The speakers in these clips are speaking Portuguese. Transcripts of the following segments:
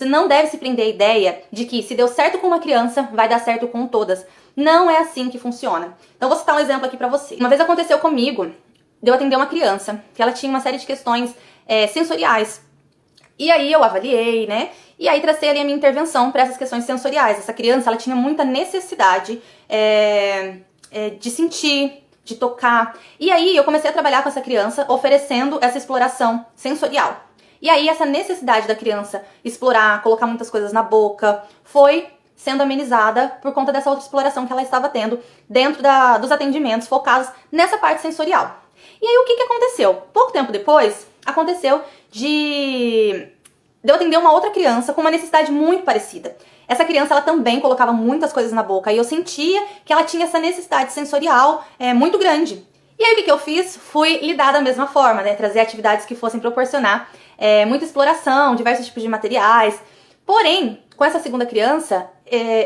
Você não deve se prender à ideia de que se deu certo com uma criança, vai dar certo com todas. Não é assim que funciona. Então vou citar um exemplo aqui pra você. Uma vez aconteceu comigo de eu atender uma criança, que ela tinha uma série de questões sensoriais. E aí eu avaliei, né? E aí tracei ali a minha intervenção para essas questões sensoriais. Essa criança, ela tinha muita necessidade de sentir, de tocar. E aí eu comecei a trabalhar com essa criança, oferecendo essa exploração sensorial. E aí essa necessidade da criança explorar, colocar muitas coisas na boca, foi sendo amenizada por conta dessa outra exploração que ela estava tendo dentro dos atendimentos focados nessa parte sensorial. E aí o que aconteceu? Pouco tempo depois, aconteceu de eu atender uma outra criança com uma necessidade muito parecida. Essa criança, ela também colocava muitas coisas na boca e eu sentia que ela tinha essa necessidade sensorial muito grande. E aí o que eu fiz? Fui lidar da mesma forma, né? Trazer atividades que fossem proporcionar muita exploração, diversos tipos de materiais. Porém, com essa segunda criança,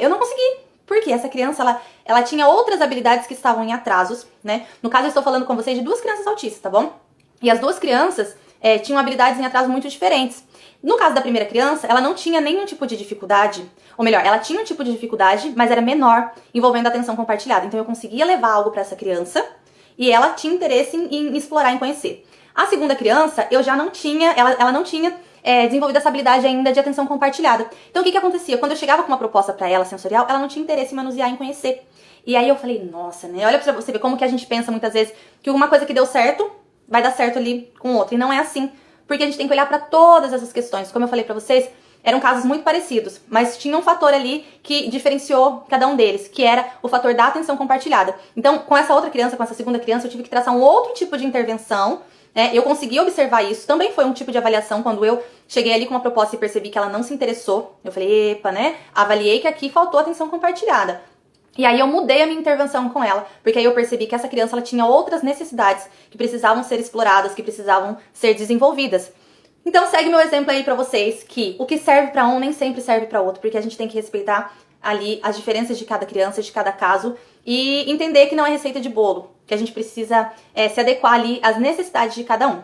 eu não consegui. Porque essa criança, ela tinha outras habilidades que estavam em atrasos, né? No caso, eu estou falando com vocês de 2 crianças autistas, tá bom? E as 2 crianças tinham habilidades em atraso muito diferentes. No caso da primeira criança, ela não tinha nenhum tipo de dificuldade, ou melhor, ela tinha um tipo de dificuldade, mas era menor, envolvendo a atenção compartilhada. Então eu conseguia levar algo para essa criança e ela tinha interesse em explorar, em conhecer. A segunda criança, eu já não tinha, ela não tinha desenvolvido essa habilidade ainda de atenção compartilhada. Então o que acontecia? Quando eu chegava com uma proposta para ela sensorial, ela não tinha interesse em manusear, em conhecer. E aí eu falei, nossa, né? Olha pra você ver como que a gente pensa muitas vezes que uma coisa que deu certo vai dar certo ali com outra. E não é assim. Porque a gente tem que olhar para todas essas questões. Como eu falei para vocês, eram casos muito parecidos, mas tinha um fator ali que diferenciou cada um deles, que era o fator da atenção compartilhada. Então, com essa outra criança, com essa segunda criança, eu tive que traçar um outro tipo de intervenção, né? Eu consegui observar isso, também foi um tipo de avaliação quando eu cheguei ali com uma proposta e percebi que ela não se interessou. Eu falei, epa, né? Avaliei que aqui faltou atenção compartilhada. E aí eu mudei a minha intervenção com ela, porque aí eu percebi que essa criança ela tinha outras necessidades que precisavam ser exploradas, que precisavam ser desenvolvidas. Então segue meu exemplo aí pra vocês, que o que serve pra um nem sempre serve pra outro, porque a gente tem que respeitar ali as diferenças de cada criança, de cada caso, e entender que não é receita de bolo, que a gente precisa se adequar ali às necessidades de cada um.